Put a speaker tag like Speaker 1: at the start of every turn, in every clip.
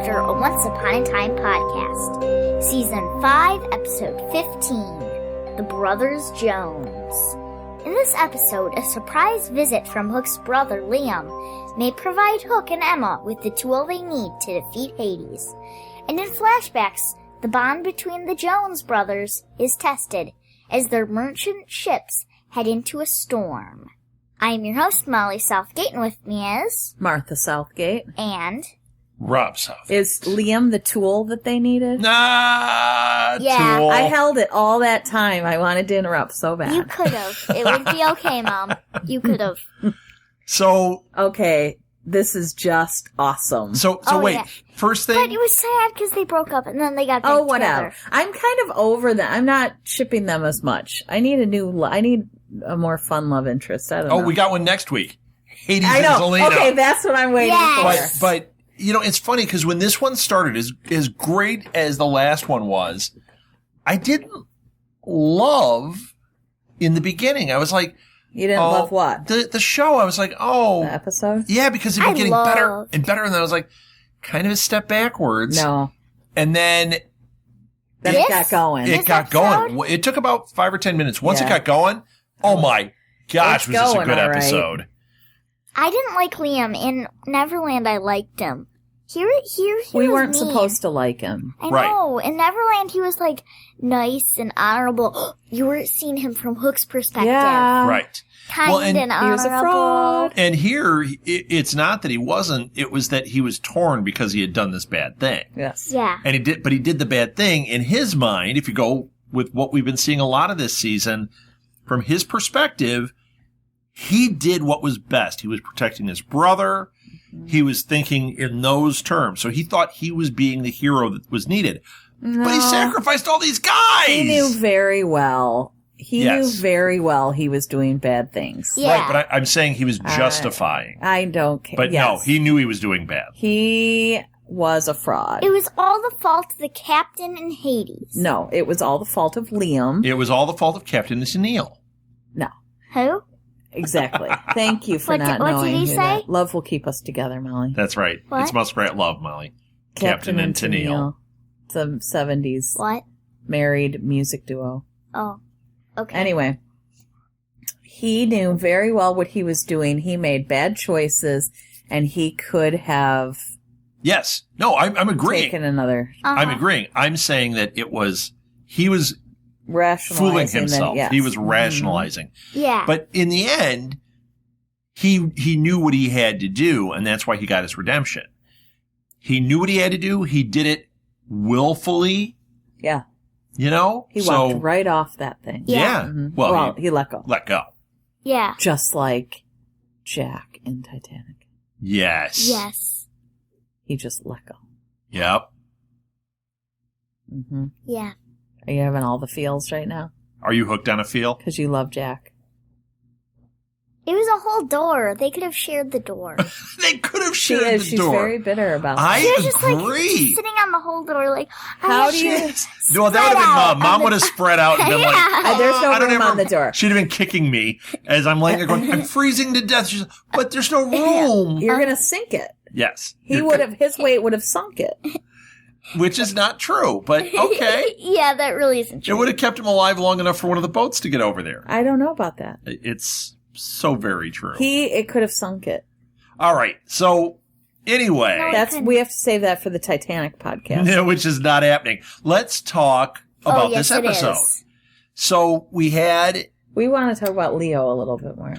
Speaker 1: after a Once Upon a Time podcast. Season 5, Episode 15, The Brothers Jones. In this episode, a surprise visit from Hook's brother, Liam, may provide Hook and Emma with the tool they need to defeat Hades. And in flashbacks, the bond between the Jones brothers is tested as their merchant ships head into a storm. I am your host, Molly Southgate, and with me is...
Speaker 2: Martha Southgate.
Speaker 1: And...
Speaker 3: Rob Southgate.
Speaker 2: Is Liam the tool that they needed?
Speaker 1: Yeah.
Speaker 3: Tool.
Speaker 2: I held it all that time. I wanted to interrupt so bad.
Speaker 1: You could have. It would be okay, Mom. You could have.
Speaker 3: So...
Speaker 2: Okay, this is just awesome.
Speaker 3: So wait,
Speaker 1: yeah.
Speaker 3: First thing...
Speaker 1: But it was sad because they broke up and then they got back
Speaker 2: Oh, whatever.
Speaker 1: together.
Speaker 2: I'm kind of over that. I'm not shipping them as much. I need a more fun love interest. I don't know.
Speaker 3: Oh, we got one next week. Hades
Speaker 2: I
Speaker 3: and
Speaker 2: know.
Speaker 3: Zelina.
Speaker 2: Okay, that's what I'm waiting
Speaker 1: Yes.
Speaker 2: for.
Speaker 3: But, you know, it's funny because when this one started, as great as the last one was, I didn't love in the beginning. I was like...
Speaker 2: You didn't love what?
Speaker 3: The show. I was like, oh...
Speaker 2: The episode?
Speaker 3: Yeah, because it was getting better and better, and then I was like, kind of a step backwards.
Speaker 2: No.
Speaker 3: And then...
Speaker 2: Then it got going.
Speaker 3: It got going. It took about 5 or 10 minutes. Once it got going, oh my gosh, was this a good episode.
Speaker 1: I didn't like Liam. In Neverland, I liked him. Here
Speaker 2: We
Speaker 1: was
Speaker 2: weren't
Speaker 1: mean.
Speaker 2: supposed to like him.
Speaker 1: I
Speaker 3: Right.
Speaker 1: know. In Neverland, he was, like, nice and honorable. You were seeing him from Hook's perspective.
Speaker 2: Yeah.
Speaker 3: Right.
Speaker 1: Kind
Speaker 3: Well, and
Speaker 1: and honorable.
Speaker 2: He was a fraud.
Speaker 3: And here, it's not that he wasn't, it was that he was torn because he had done this bad thing.
Speaker 2: Yes.
Speaker 1: Yeah.
Speaker 3: And he did the bad thing in his mind. If you go with what we've been seeing a lot of this season, from his perspective, he did what was best. He was protecting his brother. He was thinking in those terms. So he thought he was being the hero that was needed.
Speaker 2: No.
Speaker 3: But he sacrificed all these guys.
Speaker 2: He knew very well. He
Speaker 3: Yes.
Speaker 2: knew very well he was doing bad things.
Speaker 1: Yeah.
Speaker 3: Right, but I'm saying he was justifying.
Speaker 2: I don't care.
Speaker 3: But no, he knew he was doing bad.
Speaker 2: He was a fraud.
Speaker 1: It was all the fault of the captain and Hades.
Speaker 2: No, it was all the fault of Liam.
Speaker 3: It was all the fault of Captain Neil.
Speaker 2: No,
Speaker 1: Who?
Speaker 2: exactly. Thank you for
Speaker 1: What
Speaker 2: not
Speaker 1: did
Speaker 2: knowing
Speaker 1: he
Speaker 2: who
Speaker 1: say?
Speaker 2: that. Love will keep us together, Molly.
Speaker 3: That's right.
Speaker 1: What?
Speaker 3: It's Muskrat Love, Molly. Captain and Tennille.
Speaker 2: It's a 70s
Speaker 1: What?
Speaker 2: married music duo.
Speaker 1: Oh. Okay.
Speaker 2: Anyway, he knew very well what he was doing. He made bad choices, and he could have
Speaker 3: Yes. No, I'm agreeing.
Speaker 2: taken another
Speaker 1: Uh-huh.
Speaker 3: I'm agreeing. I'm saying that he was
Speaker 2: rationalizing
Speaker 3: fooling himself.
Speaker 2: that, yes.
Speaker 3: He was rationalizing.
Speaker 1: Yeah.
Speaker 3: But in the end, he knew what he had to do, and that's why he got his redemption. He knew what he had to do. He did it willfully,
Speaker 2: Yeah.
Speaker 3: you know?
Speaker 2: He walked right off that thing.
Speaker 3: Yeah.
Speaker 2: Mhm.
Speaker 3: Well,
Speaker 2: he let go.
Speaker 3: let go.
Speaker 1: Yeah.
Speaker 2: Just like Jack in Titanic.
Speaker 3: Yes.
Speaker 1: Yes.
Speaker 2: He just let go.
Speaker 3: Yep.
Speaker 2: Mm-hmm.
Speaker 1: Yeah.
Speaker 2: Are you having all the feels right now?
Speaker 3: Are you hooked on a feel?
Speaker 2: Because you love Jack.
Speaker 1: It was a whole door. They could have shared the door.
Speaker 3: They could have
Speaker 2: She
Speaker 3: shared
Speaker 2: is.
Speaker 3: the
Speaker 2: She's
Speaker 3: door.
Speaker 2: very bitter about that.
Speaker 3: I
Speaker 1: She was just like
Speaker 3: agree.
Speaker 1: sitting on the whole door, like,
Speaker 2: How do you...
Speaker 3: No, that would have been
Speaker 1: out
Speaker 3: Mom. Mom
Speaker 1: on
Speaker 3: would
Speaker 1: the-
Speaker 3: have spread out and been like,
Speaker 1: Yeah.
Speaker 2: There's no
Speaker 3: I don't
Speaker 2: room
Speaker 3: ever-
Speaker 2: on the door.
Speaker 3: She'd have been kicking me as I'm laying there going, I'm freezing to death. She's like, but there's no room.
Speaker 2: You're going to sink it.
Speaker 3: Yes.
Speaker 2: He would have... His weight would have sunk it.
Speaker 3: Which is not true, but okay.
Speaker 1: Yeah, that really isn't
Speaker 3: It
Speaker 1: true.
Speaker 3: would have kept him alive long enough for one of the boats to get over there.
Speaker 2: I don't know about that.
Speaker 3: It's so very true.
Speaker 2: It could have sunk it.
Speaker 3: All right. So anyway,
Speaker 1: No.
Speaker 2: We have to save that for the Titanic podcast.
Speaker 3: which is not happening. Let's talk about
Speaker 1: yes,
Speaker 3: this
Speaker 1: it
Speaker 3: episode.
Speaker 1: is.
Speaker 3: So we had
Speaker 2: We want to talk about Leo a little bit more.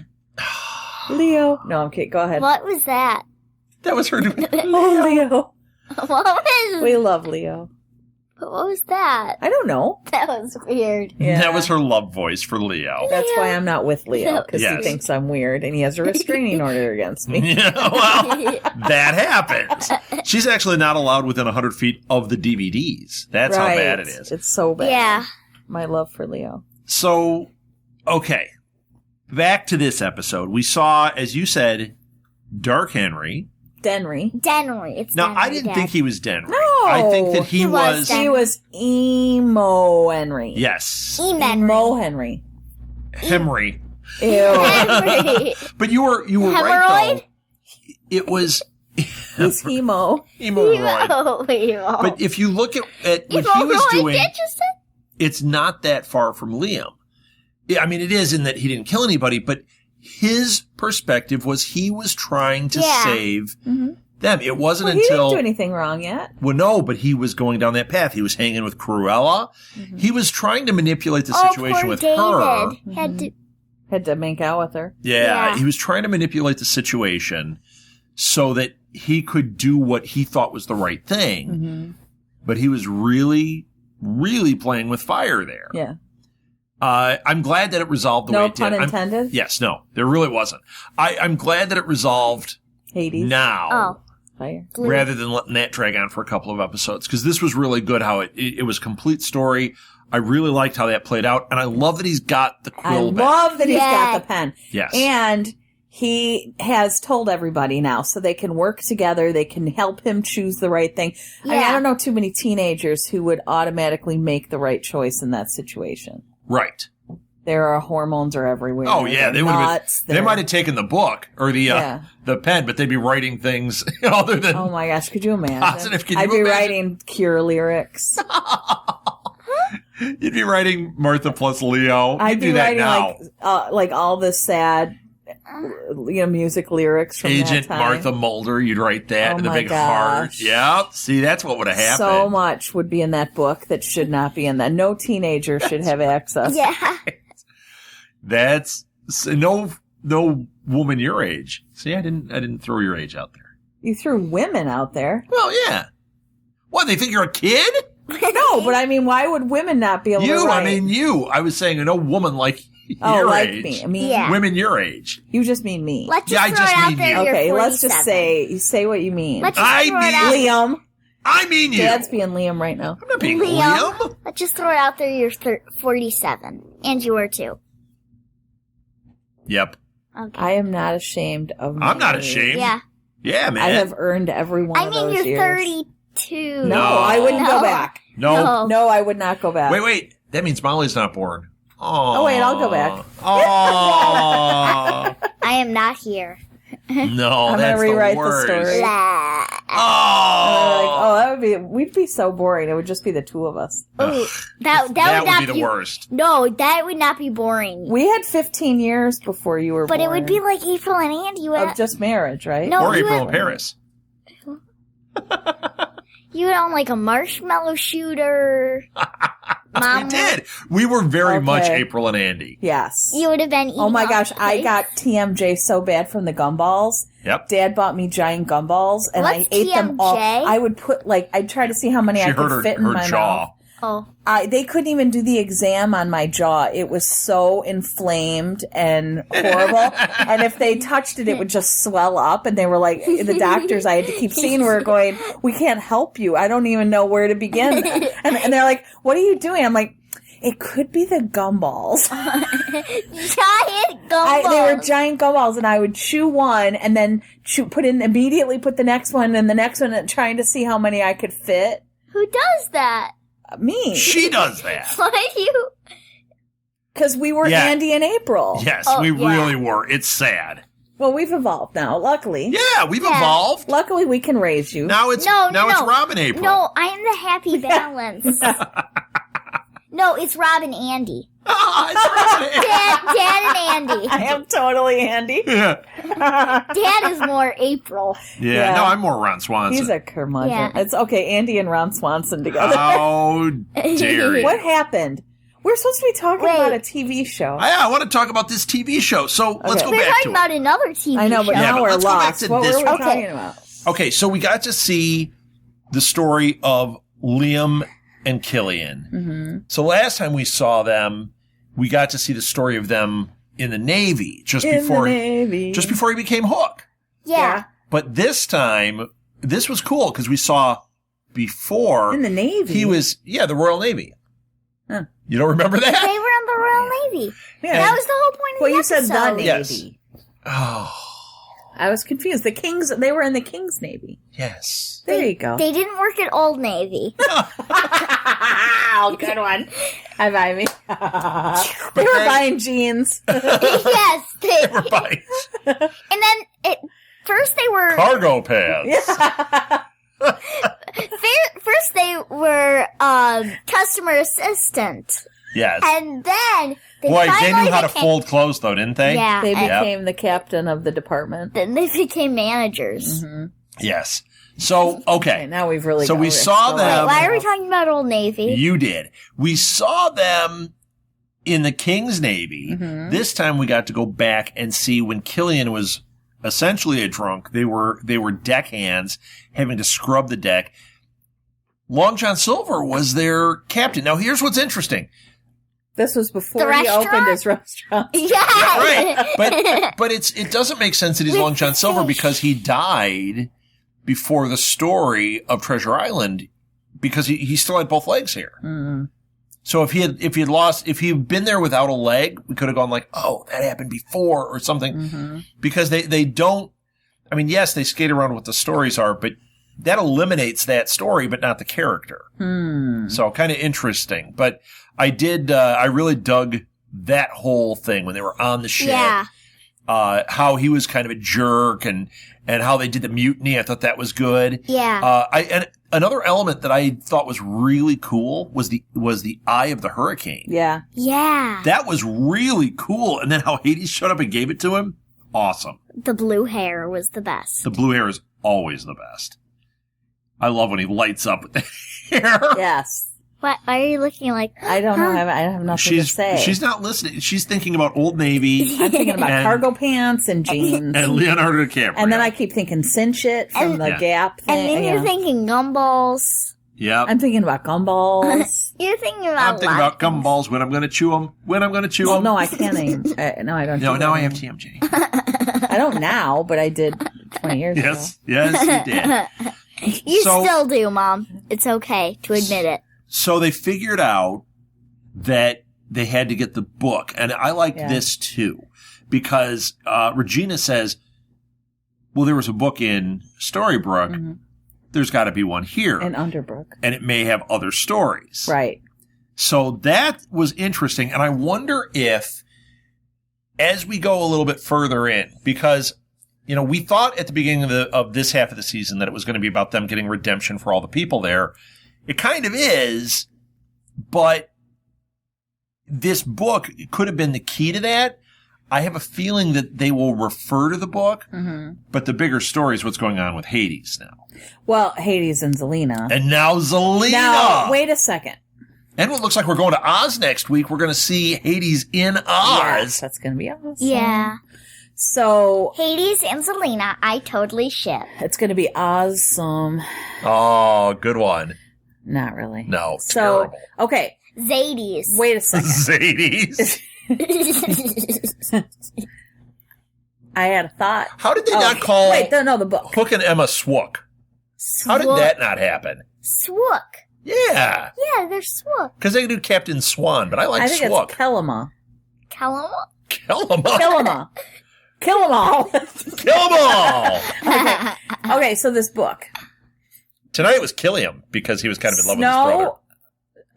Speaker 2: Leo. No, I'm kidding. Go ahead.
Speaker 1: What was that?
Speaker 3: that was her.
Speaker 2: Oh, Leo.
Speaker 1: What was?
Speaker 2: We love Leo.
Speaker 1: What was that?
Speaker 2: I don't know.
Speaker 1: That was weird.
Speaker 2: Yeah.
Speaker 3: That was her love voice for Leo.
Speaker 2: That's why I'm not with Leo, because
Speaker 3: Yes.
Speaker 2: he thinks I'm weird, and he has a restraining order against me.
Speaker 3: Yeah, well, that happens. She's actually not allowed within 100 feet of the DVDs. That's how bad it is.
Speaker 2: It's so bad.
Speaker 1: Yeah.
Speaker 2: My love for Leo.
Speaker 3: So, okay. Back to this episode. We saw, as you said, Dark Henry.
Speaker 2: Denry.
Speaker 1: Denry. It's
Speaker 3: Now,
Speaker 1: Denry
Speaker 3: I didn't
Speaker 1: again.
Speaker 3: think he was Denry.
Speaker 2: No.
Speaker 3: I think that he
Speaker 1: He was
Speaker 3: was...
Speaker 1: Denry.
Speaker 2: He was Emo Henry.
Speaker 3: Yes.
Speaker 2: Emo Henry.
Speaker 3: Henry.
Speaker 2: Ew.
Speaker 1: Henry.
Speaker 3: But you were right,
Speaker 1: Hemorrhoid?
Speaker 3: though. It was
Speaker 2: He's hemo.
Speaker 3: Hemorrhoid. But if you look at what he was doing, it's not that far from Liam. I mean, it is in that he didn't kill anybody, but his perspective was he was trying to save them. It wasn't until...
Speaker 2: He didn't do anything wrong yet.
Speaker 3: Well, no, but he was going down that path. He was hanging with Cruella. He was trying to manipulate the situation with her.
Speaker 2: Had to make out with her.
Speaker 3: Yeah, he was trying to manipulate the situation so that he could do what he thought was the right thing. But he was really, really playing with fire there.
Speaker 2: Yeah.
Speaker 3: I'm glad that it resolved the way it did.
Speaker 2: No pun intended?
Speaker 3: Yes, no, there really wasn't. I'm glad that it resolved
Speaker 2: Hades.
Speaker 3: now.
Speaker 2: Fire.
Speaker 3: Rather than letting that drag on for a couple of episodes. Because this was really good how it was a complete story. I really liked how that played out. And I love that he's got the quill back.
Speaker 2: I love that he's got the pen.
Speaker 3: Yes.
Speaker 2: And he has told everybody now so they can work together. They can help him choose the right thing.
Speaker 1: Yeah.
Speaker 2: I mean, I don't know too many teenagers who would automatically make the right choice in that situation.
Speaker 3: Right.
Speaker 2: Their hormones are everywhere.
Speaker 3: Oh yeah, they would have. They might have taken the book or the pen, but they'd be writing things other than.
Speaker 2: Oh my gosh, could you imagine?
Speaker 3: Positive.
Speaker 2: I'd be writing Cure lyrics.
Speaker 3: You'd be writing Martha plus Leo.
Speaker 2: I'd
Speaker 3: do
Speaker 2: be
Speaker 3: that
Speaker 2: writing
Speaker 3: now.
Speaker 2: like all the sad, music lyrics from
Speaker 3: Agent
Speaker 2: that time.
Speaker 3: Martha Mulder. You'd write that in the big heart.
Speaker 2: gosh.
Speaker 3: Yeah. See, that's what would have happened.
Speaker 2: So much would be in that book that should not be in that. No teenager should have access.
Speaker 1: Yeah.
Speaker 3: That's no woman your age. See, I didn't throw your age out there.
Speaker 2: You threw women out there.
Speaker 3: Well, yeah. What, they think you're a kid?
Speaker 2: No, but I mean, why would women not be able to write?
Speaker 3: I mean you. I was saying no woman like your
Speaker 2: like
Speaker 3: age.
Speaker 2: me. I mean,
Speaker 3: women your age.
Speaker 2: You just mean me.
Speaker 1: Let's just
Speaker 3: I
Speaker 1: throw
Speaker 3: just
Speaker 1: it out
Speaker 3: mean
Speaker 1: there.
Speaker 3: you.
Speaker 1: You're
Speaker 2: Okay, let's
Speaker 1: 47.
Speaker 2: just say what you mean.
Speaker 1: Let's just throw it out.
Speaker 2: Liam.
Speaker 3: I mean you.
Speaker 2: Dad's being Liam right now.
Speaker 3: I'm not being Liam.
Speaker 1: Let's just throw it out there. You're 47, and you are too.
Speaker 3: Yep.
Speaker 1: Okay.
Speaker 2: I am not ashamed of my
Speaker 3: I'm not
Speaker 2: age.
Speaker 3: ashamed.
Speaker 1: Yeah.
Speaker 3: Yeah, man.
Speaker 2: I have earned every one of those
Speaker 1: you're
Speaker 2: years.
Speaker 1: 32.
Speaker 2: No, I wouldn't go back.
Speaker 3: No.
Speaker 2: No, I would not go back.
Speaker 3: Wait. That means Molly's not born.
Speaker 2: Oh, wait, I'll go back.
Speaker 3: Oh.
Speaker 1: I am not here.
Speaker 3: No,
Speaker 2: I'm
Speaker 3: that's
Speaker 2: gonna rewrite
Speaker 3: the worst.
Speaker 2: story.
Speaker 1: Blah.
Speaker 3: Oh.
Speaker 2: we'd be so boring. It would just be the two of us.
Speaker 1: Ooh, that would
Speaker 3: That
Speaker 1: not
Speaker 3: would be the worst.
Speaker 1: No, that would not be boring.
Speaker 2: We had 15 years before you were born.
Speaker 1: But it would be like April and Andy.
Speaker 2: Of just marriage, right?
Speaker 1: No,
Speaker 3: Or
Speaker 1: you
Speaker 3: April
Speaker 1: would-
Speaker 3: in Paris.
Speaker 1: You would own like a marshmallow shooter. Mom
Speaker 3: We did. We were very much
Speaker 2: Okay.
Speaker 3: April and Andy.
Speaker 2: Yes.
Speaker 1: You would have been eating
Speaker 2: Oh my
Speaker 1: all
Speaker 2: gosh,
Speaker 1: the
Speaker 2: I
Speaker 1: cake.
Speaker 2: got TMJ so bad from the gumballs.
Speaker 3: Yep.
Speaker 2: Dad bought me giant gumballs, and
Speaker 1: What's
Speaker 2: I ate them all.
Speaker 1: TMJ?
Speaker 2: I would put I'd try to see how many
Speaker 3: She
Speaker 2: I
Speaker 3: hurt
Speaker 2: could fit in
Speaker 3: her
Speaker 2: my
Speaker 3: jaw.
Speaker 2: mouth.
Speaker 1: Oh.
Speaker 2: They couldn't even do the exam on my jaw. It was so inflamed and horrible. And if they touched it, it would just swell up. And they were like, the doctors I had to keep seeing were going, we can't help you. I don't even know where to begin. And they're like, what are you doing? I'm like, it could be the gumballs.
Speaker 1: Giant gumballs.
Speaker 2: They were giant gumballs, and I would chew one and then immediately put the next one and the next one, trying to see how many I could fit.
Speaker 1: Who does that?
Speaker 2: Me.
Speaker 3: She does that.
Speaker 1: Why do you?
Speaker 2: Because we were Andy and April.
Speaker 3: Yes,
Speaker 1: Oh,
Speaker 3: we
Speaker 1: yeah.
Speaker 3: really were. It's sad.
Speaker 2: Well, we've evolved now, luckily.
Speaker 3: Yeah, we've evolved.
Speaker 2: Luckily, we can raise you.
Speaker 3: Now it's
Speaker 1: No,
Speaker 3: it's Rob and April.
Speaker 1: No, I am the happy balance. No, it's Rob and Andy.
Speaker 3: It's Rob and April.
Speaker 1: Dad and Andy.
Speaker 2: I am totally Andy.
Speaker 3: Yeah.
Speaker 1: Dad is more April.
Speaker 3: Yeah, no, I'm more Ron Swanson.
Speaker 2: He's a curmudgeon.
Speaker 1: Yeah.
Speaker 2: It's okay, Andy and Ron Swanson together.
Speaker 3: How dare you?
Speaker 2: What happened? We're supposed to be talking about a TV show.
Speaker 3: I want to talk about this TV show. So let's go
Speaker 1: We're
Speaker 3: back to
Speaker 1: talking
Speaker 3: it.
Speaker 1: about another TV
Speaker 2: I know, but
Speaker 1: show.
Speaker 3: Yeah,
Speaker 2: now
Speaker 3: but
Speaker 2: we're
Speaker 3: let's go back
Speaker 2: lost.
Speaker 3: to
Speaker 2: What
Speaker 3: this
Speaker 2: were we
Speaker 3: one.
Speaker 2: talking about?
Speaker 3: Okay, so we got to see the story of Liam and Killian.
Speaker 2: Mm-hmm.
Speaker 3: So last time we saw them, we got to see the story of them in the Navy just before he became Hook.
Speaker 1: Yeah.
Speaker 3: But this time, this was cool because we saw before
Speaker 2: In the Navy?
Speaker 3: he was the Royal Navy.
Speaker 2: Huh.
Speaker 3: You don't remember
Speaker 1: They
Speaker 3: that?
Speaker 1: were on the Royal Navy.
Speaker 2: Yeah.
Speaker 1: That was the whole point of
Speaker 2: Well,
Speaker 1: the
Speaker 2: you said the
Speaker 1: episode.
Speaker 2: Navy.
Speaker 3: Yes. Oh,
Speaker 2: I was confused. They were in the King's Navy.
Speaker 3: yes.
Speaker 2: There you go.
Speaker 1: They didn't work at Old Navy.
Speaker 2: Oh, good one. High five me. They were buying jeans.
Speaker 1: Yes.
Speaker 3: They were buying.
Speaker 1: And then First they were
Speaker 3: Cargo pants.
Speaker 1: First they were customer assistant.
Speaker 3: Yes.
Speaker 1: And then they
Speaker 3: knew
Speaker 1: finally
Speaker 3: how to
Speaker 1: became-
Speaker 3: fold clothes, though, didn't they?
Speaker 1: Yeah.
Speaker 2: They
Speaker 1: and
Speaker 2: became the captain of the department.
Speaker 1: then they became managers.
Speaker 2: Mm-hmm.
Speaker 3: Yes. So, okay.
Speaker 2: Now we've really.
Speaker 3: So we
Speaker 2: gone
Speaker 3: saw
Speaker 2: extra
Speaker 3: them-
Speaker 1: Why are we talking about Old Navy?
Speaker 3: You did. We saw them in the King's Navy.
Speaker 2: Mm-hmm.
Speaker 3: This time we got to go back and see when Killian was essentially a drunk. They were deckhands having to scrub the deck. Long John Silver was their captain. Now here's what's interesting.
Speaker 2: This was
Speaker 1: The
Speaker 2: before he
Speaker 1: restaurant?
Speaker 2: opened his restaurant.
Speaker 1: Yeah.
Speaker 3: Right. But it doesn't make sense that he's Long John Silver because he died before the story of Treasure Island because he still had both legs here.
Speaker 2: Mm.
Speaker 3: So if he had been there without a leg, we could have gone like, oh, that happened before or something.
Speaker 2: Mm-hmm.
Speaker 3: Because they don't, I mean, yes, they skate around what the stories are, but that eliminates that story, but not the character. So kind of interesting. But I really dug that whole thing when they were on the ship.
Speaker 1: Yeah.
Speaker 3: How he was kind of a jerk and how they did the mutiny. I thought that was good.
Speaker 1: Yeah.
Speaker 3: And another element that I thought was really cool was the eye of the hurricane.
Speaker 2: Yeah.
Speaker 1: Yeah.
Speaker 3: That was really cool. And then how Hades showed up and gave it to him. Awesome.
Speaker 1: The blue hair was the best.
Speaker 3: The blue hair is always the best. I love when he lights up with the hair.
Speaker 2: Yes.
Speaker 1: What? Why are you looking like?
Speaker 2: I don't know. I have nothing to say.
Speaker 3: She's not listening. She's thinking about Old Navy
Speaker 2: I'm thinking about
Speaker 3: and-
Speaker 2: cargo pants and jeans.
Speaker 3: and Leonardo DiCaprio.
Speaker 2: And then I keep thinking cinch it from the
Speaker 3: Yeah.
Speaker 2: Gap thing.
Speaker 1: And then you're
Speaker 2: Yeah.
Speaker 1: thinking gumballs.
Speaker 3: Yep.
Speaker 2: I'm thinking about gumballs.
Speaker 1: You're thinking about.
Speaker 3: I'm thinking about gumballs when I'm going to chew them. When I'm going to chew
Speaker 2: Well,
Speaker 3: them.
Speaker 2: no, I can't even. No, I don't.
Speaker 3: No,
Speaker 2: do
Speaker 3: now
Speaker 2: that
Speaker 3: I have
Speaker 2: anymore.
Speaker 3: TMJ.
Speaker 2: I don't now, but I did 20 years
Speaker 3: Yes, yes, you did.
Speaker 1: You
Speaker 3: So-
Speaker 1: still do, Mom. It's okay to admit it.
Speaker 3: So they figured out that they had to get the book. And I like
Speaker 2: Yeah.
Speaker 3: this too, because Regina says, well, there was a book in Storybrooke.
Speaker 2: Mm-hmm.
Speaker 3: There's got to be one here.
Speaker 2: ago. In Underbrook.
Speaker 3: And it may have other stories.
Speaker 2: Right.
Speaker 3: So that was interesting. And I wonder if, as we go a little bit further in, because, you know, we thought at the beginning of this half of the season that it was going to be about them getting redemption for all the people there. It kind of is, but this book could have been the key to that. I have a feeling that they will refer to the book, but the bigger story is what's going on with Hades now.
Speaker 2: Well, Hades and Zelina.
Speaker 3: And now Zelina.
Speaker 2: Now, wait a second.
Speaker 3: And it looks like we're going to Oz next week. We're going to see Hades in Oz.
Speaker 2: Yes, that's going to be awesome.
Speaker 1: Yeah.
Speaker 2: So,
Speaker 1: Hades and Zelina, I totally ship.
Speaker 2: it's going to be awesome.
Speaker 3: Oh, good one.
Speaker 2: Not really.
Speaker 3: No,
Speaker 2: So,
Speaker 3: terrible.
Speaker 2: okay,
Speaker 1: Zades.
Speaker 2: wait a second.
Speaker 3: Zades.
Speaker 2: I had a thought.
Speaker 3: How did they not call
Speaker 2: Wait, no, the book.
Speaker 3: Hook and Emma Swook? How did that not happen?
Speaker 1: Swook.
Speaker 3: Yeah.
Speaker 1: Yeah, they're Swook.
Speaker 3: Because they do Captain Swan, but I like
Speaker 2: I think
Speaker 3: Swook.
Speaker 2: it's Kellama.
Speaker 1: Kellama?
Speaker 3: Kill them all.
Speaker 2: Kellama. Kill them all.
Speaker 3: Kill them all.
Speaker 2: Okay, so this book.
Speaker 3: Tonight it was Killiam because he was kind of in love with his brother.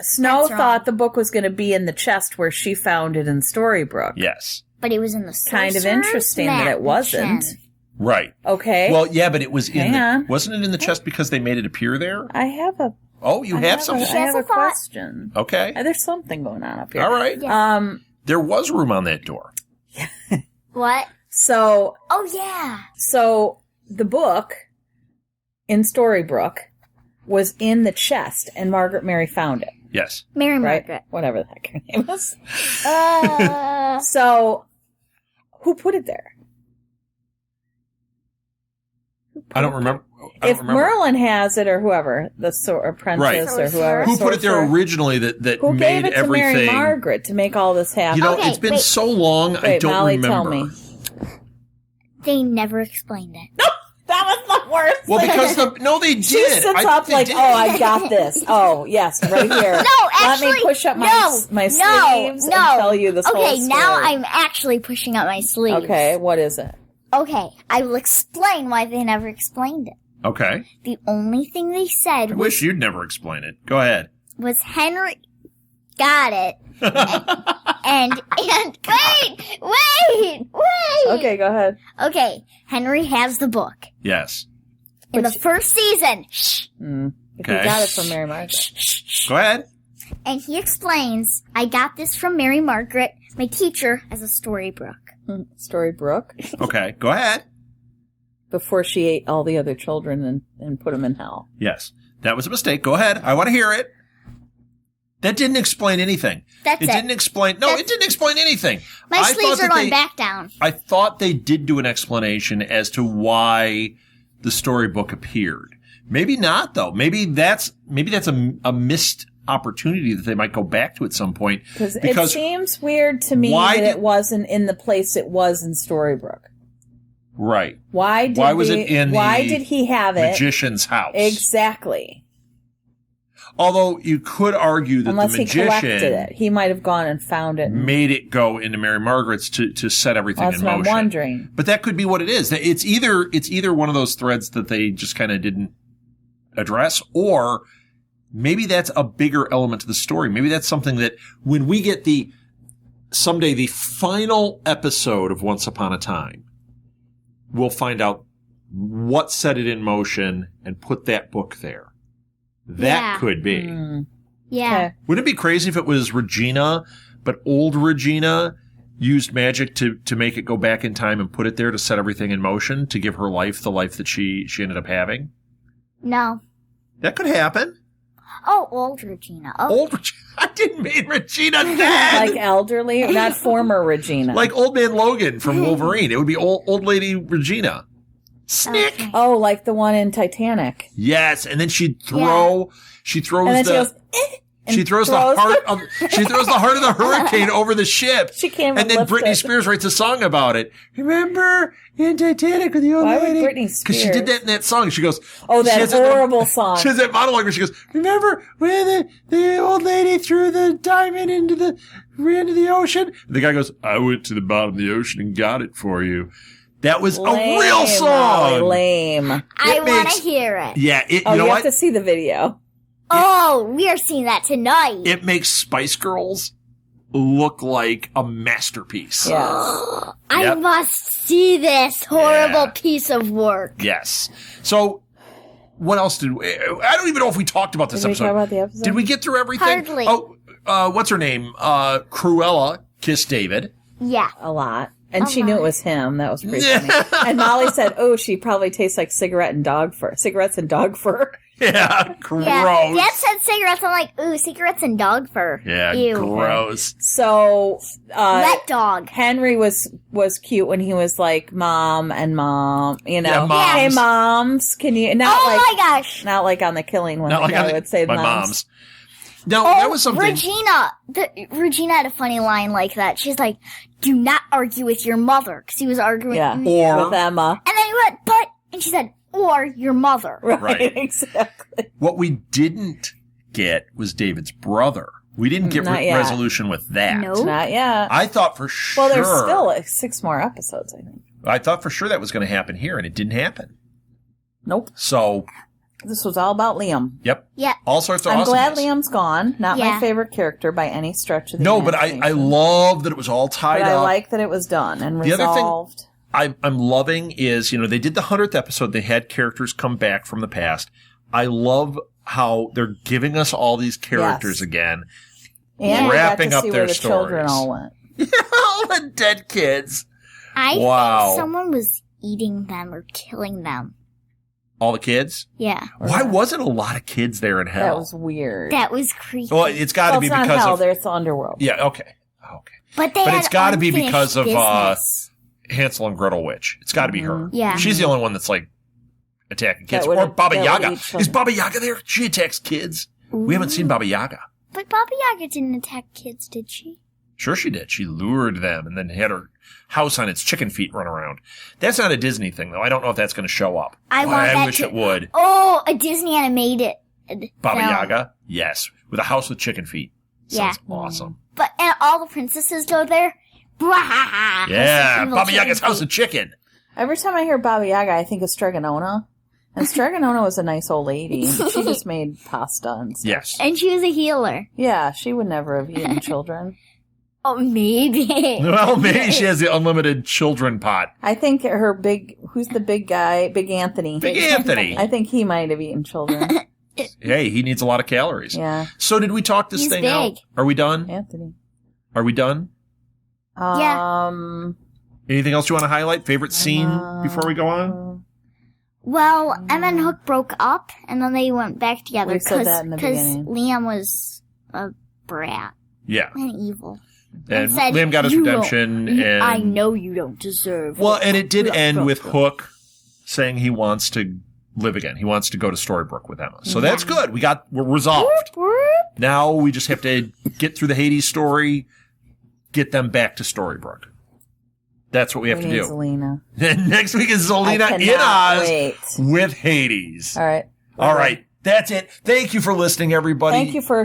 Speaker 2: Snow
Speaker 1: That's wrong.
Speaker 2: thought the book was going to be in the chest where she found it in Storybrooke.
Speaker 3: Yes.
Speaker 1: But it was in the
Speaker 2: Kind of
Speaker 1: Sorcerer's
Speaker 2: interesting that it wasn't.
Speaker 1: Mansion.
Speaker 3: Right.
Speaker 2: Okay.
Speaker 3: Well, yeah, but it was in
Speaker 2: Hang
Speaker 3: the,
Speaker 2: on.
Speaker 3: wasn't it in the chest because they made it appear there?
Speaker 2: I have a.
Speaker 3: Oh, you have something?
Speaker 2: I have
Speaker 1: has
Speaker 2: a
Speaker 1: a thought.
Speaker 2: question.
Speaker 3: Okay.
Speaker 2: There's something going on up here.
Speaker 3: All right.
Speaker 1: Yeah.
Speaker 3: There was room on that door.
Speaker 1: What?
Speaker 2: So
Speaker 1: Oh, yeah.
Speaker 2: the book in Storybrooke was in the chest, and Margaret Mary found it.
Speaker 3: Yes.
Speaker 1: Mary
Speaker 2: Right?
Speaker 1: Margaret.
Speaker 2: Whatever the heck her name was.
Speaker 1: Uh,
Speaker 2: So, who put it there?
Speaker 3: I don't remember.
Speaker 2: If Merlin has it, or whoever, the apprentice
Speaker 3: Right.
Speaker 2: or whoever.
Speaker 3: Who put it there
Speaker 2: sorcerer,
Speaker 3: originally that
Speaker 2: Who
Speaker 3: made
Speaker 2: gave it to
Speaker 3: everything?
Speaker 2: Mary Margaret to make all this happen?
Speaker 3: You know,
Speaker 1: Okay,
Speaker 3: it's been
Speaker 1: wait.
Speaker 3: so long, I
Speaker 2: Wait,
Speaker 3: don't
Speaker 2: Molly,
Speaker 3: remember.
Speaker 2: tell me.
Speaker 1: they never explained it.
Speaker 2: That was the worst.
Speaker 3: Well, because they did.
Speaker 2: She sits up
Speaker 3: they
Speaker 2: like,
Speaker 3: did.
Speaker 2: oh, I got this. Oh, yes, right here.
Speaker 1: No, actually,
Speaker 2: Let me push up my
Speaker 1: no,
Speaker 2: sleeves and tell you this whole
Speaker 1: Okay,
Speaker 2: story.
Speaker 1: now I'm actually pushing up my sleeves.
Speaker 2: Okay, what is it?
Speaker 1: Okay, I will explain why they never explained it.
Speaker 3: Okay.
Speaker 1: The only thing they said
Speaker 3: I
Speaker 1: was,
Speaker 3: wish you'd never explain it. Go ahead.
Speaker 1: Henry got it. and wait,
Speaker 2: Okay, go ahead.
Speaker 1: Okay, Henry has the book.
Speaker 3: Yes.
Speaker 1: In the first season. Shh.
Speaker 2: If you got it from Mary Margaret.
Speaker 3: Go ahead.
Speaker 1: And he explains, I got this from Mary Margaret, my teacher, as a storybook.
Speaker 2: Storybook.
Speaker 3: Okay, go ahead.
Speaker 2: Before she ate all the other children and put them in hell.
Speaker 3: Yes. That was a mistake. Go ahead. I want to hear it. That didn't explain anything.
Speaker 1: It
Speaker 3: didn't explain. No, it didn't explain anything.
Speaker 1: My sleeves are going back down.
Speaker 3: I thought they did do an explanation as to why the storybook appeared. Maybe not, though. Maybe that's a missed opportunity that they might go back to at some point.
Speaker 2: Because it seems weird to me that it wasn't in the place it was in Storybook.
Speaker 3: Right.
Speaker 2: Why did he have it?
Speaker 3: Magician's house.
Speaker 2: Exactly.
Speaker 3: Although you could argue that
Speaker 2: unless
Speaker 3: the magician
Speaker 2: he collected it, he might have gone and found it,
Speaker 3: made it go into Mary Margaret's to set everything in motion.
Speaker 2: That's what I'm wondering.
Speaker 3: But that could be what it is. It's either one of those threads that they just kind of didn't address, or maybe that's a bigger element to the story. Maybe that's something that when we get someday the final episode of Once Upon a Time, we'll find out what set it in motion and put that book there. That could be.
Speaker 1: Yeah.
Speaker 2: Okay.
Speaker 3: Wouldn't it be crazy if it was Regina, but old Regina used magic to make it go back in time and put it there to set everything in motion, to give her life the life that she ended up having?
Speaker 1: No.
Speaker 3: That could happen.
Speaker 1: Oh, old Regina. Oh.
Speaker 3: Old Regina. I didn't mean Regina dead.
Speaker 2: Like elderly, not former Regina.
Speaker 3: Like Old Man Logan from Wolverine. It would be old lady Regina. Snick.
Speaker 1: Okay.
Speaker 2: Oh, like the one in Titanic.
Speaker 3: Yes, and then she throws
Speaker 2: and then she goes,
Speaker 3: she throws the heart of the hurricane over the ship.
Speaker 2: She can't even
Speaker 3: And then
Speaker 2: lift
Speaker 3: Britney
Speaker 2: it.
Speaker 3: Spears writes a song about it. Remember in Titanic with the old
Speaker 2: Why would
Speaker 3: lady?
Speaker 2: Britney Spears?
Speaker 3: Because she did that in that song. She goes,
Speaker 2: Oh, that
Speaker 3: she has
Speaker 2: horrible song.
Speaker 3: She has that monologue where she goes, remember when the old lady threw the diamond into the ocean? And the guy goes, I went to the bottom of the ocean and got it for you. That was
Speaker 2: Lame,
Speaker 3: a real song.
Speaker 2: Lame.
Speaker 1: I want to hear it.
Speaker 3: Yeah, you know
Speaker 2: you
Speaker 3: what?
Speaker 2: have to see the video.
Speaker 1: Oh, we are seeing that tonight.
Speaker 3: It makes Spice Girls look like a masterpiece.
Speaker 2: Yes.
Speaker 1: I
Speaker 3: Yep.
Speaker 1: must see this horrible piece of work.
Speaker 3: Yes. So, what else did we... I don't even know if we talked about this
Speaker 2: Did we
Speaker 3: episode.
Speaker 2: talk about the episode?
Speaker 3: Did we get through everything?
Speaker 1: Hardly.
Speaker 3: Oh, what's her name? Cruella kissed David.
Speaker 1: Yeah.
Speaker 2: A lot. And she knew it was him. That was pretty funny. And Molly said, oh, she probably tastes like cigarettes and dog fur.
Speaker 3: Yeah, gross.
Speaker 1: Yeah. Dad said cigarettes. I'm like, ooh, cigarettes and dog fur.
Speaker 3: Yeah,
Speaker 1: Ew.
Speaker 3: gross.
Speaker 2: So,
Speaker 1: Wet dog.
Speaker 2: Henry was cute when he was like, mom, you know.
Speaker 3: Yeah, moms.
Speaker 2: Hey, moms, can you,
Speaker 1: My gosh.
Speaker 2: not like on the Killing one.
Speaker 3: Not like
Speaker 2: I would say
Speaker 3: my
Speaker 2: moms.
Speaker 3: moms. No, that was something...
Speaker 1: Regina had a funny line like that. She's like, do not argue with your mother. Because he was arguing
Speaker 3: Or...
Speaker 2: with Emma.
Speaker 1: And then he went, but, and she said, or your mother.
Speaker 3: Right.
Speaker 2: Exactly.
Speaker 3: What we didn't get was David's brother. We didn't get
Speaker 2: Not yet.
Speaker 3: resolution with that.
Speaker 1: Nope.
Speaker 2: Not yet.
Speaker 3: I thought for sure...
Speaker 2: Well, there's still like 6 more episodes, I think.
Speaker 3: I thought for sure that was going to happen here, and it didn't happen.
Speaker 2: Nope.
Speaker 3: So...
Speaker 2: This was all about Liam.
Speaker 3: Yep.
Speaker 1: Yeah.
Speaker 3: All sorts of
Speaker 2: I'm glad
Speaker 3: awesomeness.
Speaker 2: Liam's gone. Not my
Speaker 1: Yeah.
Speaker 2: favorite character by any stretch of the
Speaker 3: No, but I
Speaker 2: imagination.
Speaker 3: love that it was all tied
Speaker 2: But I
Speaker 3: up.
Speaker 2: like that it was done and
Speaker 3: The other thing-
Speaker 2: resolved.
Speaker 3: I'm loving is, they did the 100th episode. They had characters come back from the past. I love how they're giving us all these characters
Speaker 2: Yes.
Speaker 3: again.
Speaker 2: And
Speaker 3: wrapping
Speaker 2: we got
Speaker 3: up
Speaker 2: to see
Speaker 3: their
Speaker 2: where the children
Speaker 3: stories.
Speaker 2: all went.
Speaker 3: All the dead kids.
Speaker 1: I
Speaker 3: Wow.
Speaker 1: think someone was eating them or killing them.
Speaker 3: All the kids?
Speaker 1: Yeah.
Speaker 3: Why wasn't a lot of kids there in hell?
Speaker 2: That was weird.
Speaker 1: That was creepy.
Speaker 3: Well, it's got to
Speaker 2: well,
Speaker 3: be
Speaker 2: it's not
Speaker 3: because
Speaker 2: hell.
Speaker 3: of...
Speaker 2: There's the underworld.
Speaker 3: Yeah, okay.
Speaker 1: but they
Speaker 3: but
Speaker 1: had
Speaker 3: it's gotta be
Speaker 1: unfinished
Speaker 3: because of,
Speaker 1: business.
Speaker 3: Hansel and Gretel Witch. It's got to be her.
Speaker 1: Yeah.
Speaker 3: She's the only one that's, attacking kids.
Speaker 2: That would-
Speaker 3: Or Baba
Speaker 2: that would
Speaker 3: Yaga.
Speaker 2: eat
Speaker 3: Is
Speaker 2: children.
Speaker 3: Baba Yaga there? She attacks kids. We haven't seen Baba Yaga.
Speaker 1: But Baba Yaga didn't attack kids, did she?
Speaker 3: Sure she did. She lured them and then had her house on its chicken feet run around. That's not a Disney thing, though. I don't know if that's going to show up.
Speaker 1: I want that
Speaker 3: wish
Speaker 1: to-
Speaker 3: it would.
Speaker 1: Oh, a Disney animated
Speaker 3: Baba
Speaker 1: film.
Speaker 3: Yaga? Yes. With a house with chicken feet. Sounds
Speaker 1: Yeah.
Speaker 3: awesome.
Speaker 1: But and all the princesses go there. Bwahaha.
Speaker 3: Yeah.
Speaker 1: Evil
Speaker 3: Baba
Speaker 1: chicken
Speaker 3: Yaga's house
Speaker 1: feet.
Speaker 3: of chicken.
Speaker 2: Every time I hear Baba Yaga, I think of Stregonona. And Stregonona was a nice old lady. And she just made pasta and stuff.
Speaker 3: Yes.
Speaker 1: And she was a healer.
Speaker 2: Yeah, she would never have eaten children.
Speaker 1: Oh, maybe.
Speaker 3: Well, maybe she has the unlimited children pot.
Speaker 2: I think who's the big guy? Big Anthony.
Speaker 3: Big Anthony.
Speaker 2: I think he might have eaten children.
Speaker 3: Hey, he needs a lot of calories.
Speaker 2: Yeah.
Speaker 3: So did we talk this thing out? Are we done?
Speaker 2: Anthony.
Speaker 3: Are we done?
Speaker 1: Yeah.
Speaker 3: Anything else you want to highlight? Favorite scene before we go on?
Speaker 1: Well, Emma and Hook broke up, and then they went back together
Speaker 2: We said that in the beginning.
Speaker 1: Liam was a brat
Speaker 3: Yeah.
Speaker 1: and evil.
Speaker 3: And
Speaker 1: said,
Speaker 3: Liam got his
Speaker 1: "You
Speaker 3: redemption.
Speaker 1: don't-
Speaker 3: And
Speaker 1: I know you don't deserve
Speaker 3: well,
Speaker 1: it."
Speaker 3: and it did end with Hook saying he wants to live again. He wants to go to Storybrooke with Emma. So that's good. We're resolved. Now we just have to get through the Hades story, get them back to Storybrooke. That's what we have to do.
Speaker 2: Zelina.
Speaker 3: Next week is Zelina in Oz with Hades.
Speaker 2: All right.
Speaker 3: All right. That's it. Thank you for listening, everybody.
Speaker 2: Thank you for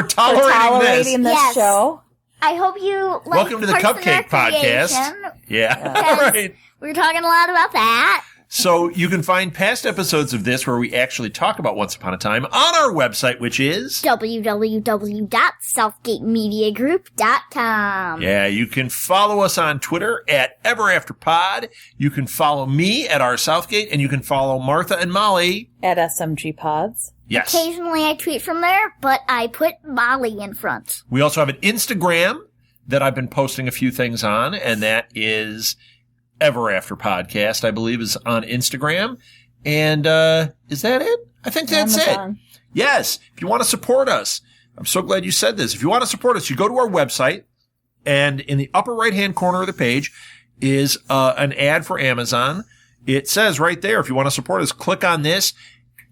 Speaker 3: tolerating
Speaker 2: this show.
Speaker 1: I hope you like
Speaker 3: Welcome to the
Speaker 1: Parks and
Speaker 3: Cupcake Podcast.
Speaker 1: Recreation,
Speaker 3: Yeah. All right.
Speaker 1: We're talking a lot about that.
Speaker 3: So you can find past episodes of this where we actually talk about Once Upon a Time on our website, which is
Speaker 1: www.southgatemediagroup.com.
Speaker 3: Yeah, you can follow us on Twitter at EverAfterPod. You can follow me at RSouthgate, and you can follow Martha and Molly
Speaker 2: at SMGPods.
Speaker 3: Yes.
Speaker 1: Occasionally I tweet from there, but I put Molly in front.
Speaker 3: We also have an Instagram that I've been posting a few things on, and that is Ever After Podcast, I believe, is on Instagram. And is that it? I think that's
Speaker 2: Amazon.
Speaker 3: it. Yes. If you want to support us, I'm so glad you said this. If you want to support us, you go to our website, and in the upper right-hand corner of the page is an ad for Amazon. It says right there, if you want to support us, click on this.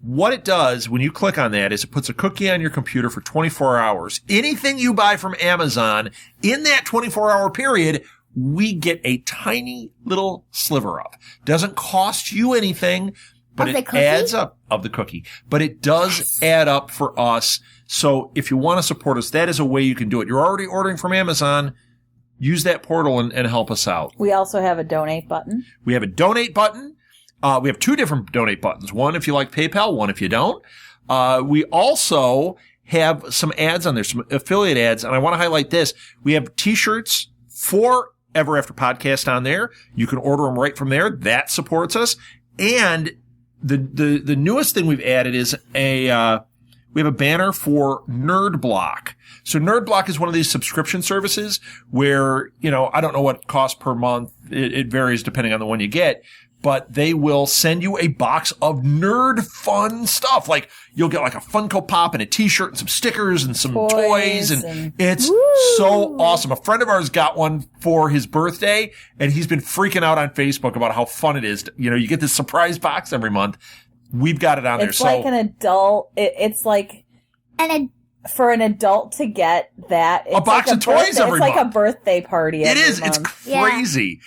Speaker 3: What it does when you click on that is it puts a cookie on your computer for 24 hours. Anything you buy from Amazon in that 24-hour period, we get a tiny little sliver of. Doesn't cost you anything, but it adds up of the cookie. But it does add up for us. So if you want to support us, that is a way you can do it. You're already ordering from Amazon. Use that portal and help us out.
Speaker 2: We also have a donate button.
Speaker 3: We have a donate button. We have two different donate buttons. One if you like PayPal, one if you don't. We also have some ads on there, some affiliate ads. And I want to highlight this. We have t-shirts for Ever After Podcast on there. You can order them right from there. That supports us. And the newest thing we've added is we have a banner for Nerd Block. So Nerd Block is one of these subscription services where, I don't know what it costs per month. It varies depending on the one you get. But they will send you a box of nerd fun stuff. Like, you'll get like a Funko Pop and a t-shirt and some stickers and some toys. And it's so awesome. A friend of ours got one for his birthday, and he's been freaking out on Facebook about how fun it is. You get this surprise box every month. We've got it on there.
Speaker 2: It's like an adult. It's like for an adult to get that. It's
Speaker 3: a box of toys every month.
Speaker 2: It's like a birthday party every month.
Speaker 3: It's crazy. Yeah.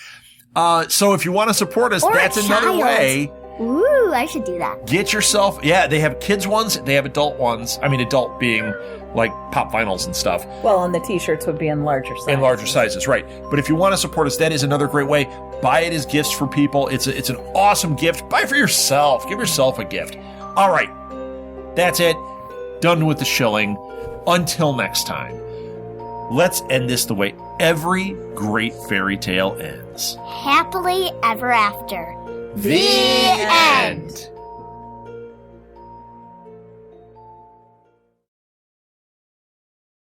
Speaker 3: So if you want to support us, that's another way.
Speaker 1: Ooh, I should do that.
Speaker 3: Get yourself, they have kids ones, they have adult ones. I mean, adult being like pop vinyls and stuff.
Speaker 2: Well, and the t-shirts would be in larger sizes.
Speaker 3: In larger sizes, right. But if you want to support us, that is another great way. Buy it as gifts for people. It's an awesome gift. Buy it for yourself. Give yourself a gift. All right. That's it. Done with the shilling. Until next time. Let's end this the way every great fairy tale ends.
Speaker 1: Happily ever after.
Speaker 3: The end.